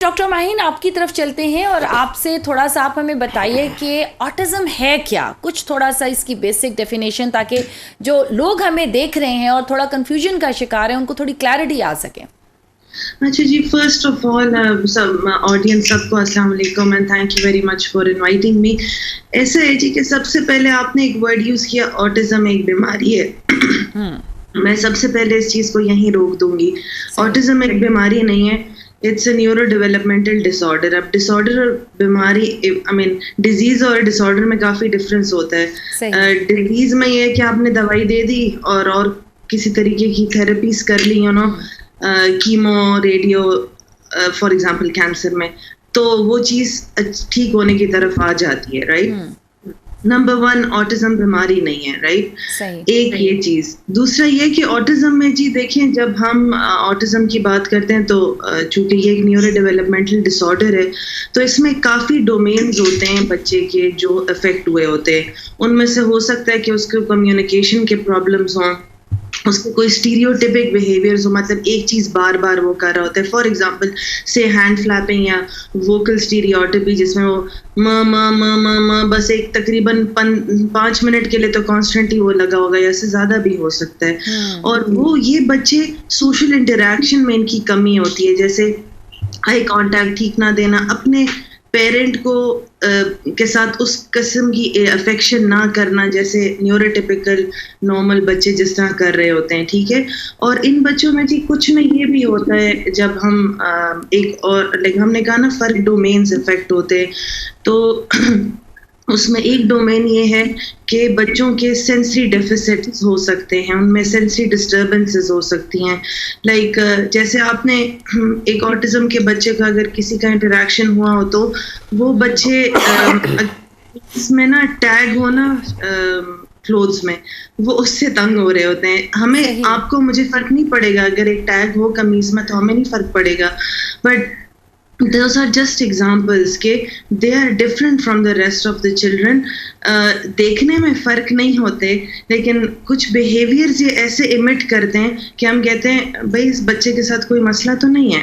Doctor Maheen, आपकी तरफ चलते हैं और आपसे थोड़ा सा आप हमें बताइए कि ऑटिज़म है क्या, कुछ थोड़ा सा इसकी बेसिक डेफिनेशन, ताकि जो लोग हमें देख रहे हैं और थोड़ा कंफ्यूजन का शिकार है उनको थोड़ी क्लैरिटी आ सके। अच्छा जी, फर्स्ट ऑफ ऑल सब ऑडियंस सबको अस्सलाम वालेकुम and thank you very much for inviting me. ऐसा है जी कि सबसे पहले आपने एक वर्ड यूज़ किया, ऑटिज़म एक बीमारी है। मैं सबसे पहले इस चीज़ को यहीं रोक दूंगी। ऑटिज़म एक बीमारी नहीं है, it's a neuro developmental disorder. अब डिसऑर्डर और बीमारी, आई मीन डिजीज़ और डिसऑर्डर में काफ़ी डिफरेंस होता है। डिजीज़ में ये है कि आपने दवाई दे दी और किसी तरीके की थेरेपीज कर ली, you know, chemo, radio, for example cancer में, तो वो चीज़ ठीक होने की तरफ आ जाती है, राइट। नंबर वन, ऑटिज्म बीमारी नहीं है, राइट। एक ये चीज़। दूसरा ये कि ऑटिज्म में जी देखें, जब हम ऑटिज्म की बात करते हैं तो चूंकि ये एक न्यूरो डेवलपमेंटल डिसऑर्डर है, तो इसमें काफ़ी डोमेन्स होते हैं बच्चे के जो अफेक्ट हुए होते हैं। उनमें से हो सकता है कि उसको कम्युनिकेशन के प्रॉब्लम्स हों, उसको कोई स्टीरियोटिपिक बिहेवियर्स हो, मतलब एक चीज़ बार बार वो कर रहा होता है। फॉर एग्जांपल से हैंड फ्लैपिंग या वोकल स्टीरियोटिपी, जिसमें वो म म म म म बस एक तकरीबन 5 मिनट के लिए तो कॉन्स्टेंटली वो लगा होगा, या इससे ज़्यादा भी हो सकता है। और वो ये बच्चे सोशल इंटरेक्शन में इनकी कमी होती है, जैसे आई कांटेक्ट ठीक ना देना, अपने पेरेंट को के साथ उस किस्म की अफेक्शन ना करना जैसे न्यूरोटिपिकल नॉर्मल बच्चे जिस तरह कर रहे होते हैं, ठीक है। और इन बच्चों में जी कुछ में ये भी होता है, जब हम एक और लाइक हमने कहा ना, फर्क डोमेन्स इफेक्ट होते हैं, तो उसमें एक डोमेन ये है कि बच्चों के सेंसरी डेफिसिट्स हो सकते हैं, उनमें सेंसरी डिस्टर्बेंसेस हो सकती हैं। लाइक जैसे आपने एक ऑटिज्म के बच्चे का अगर किसी का इंटरेक्शन हुआ हो, तो वो बच्चे इसमें ना टैग हो ना क्लोथ्स में, वो उससे तंग हो रहे होते हैं। हमें आपको मुझे फ़र्क नहीं पड़ेगा अगर एक टैग हो कमीज़ में, तो हमें नहीं फ़र्क पड़ेगा, but those are just examples के they are different from the rest of the children। देखने में फ़र्क नहीं होते, लेकिन कुछ behaviors ये ऐसे इमिट करते हैं कि हम कहते हैं भाई इस बच्चे के साथ कोई मसला तो नहीं है।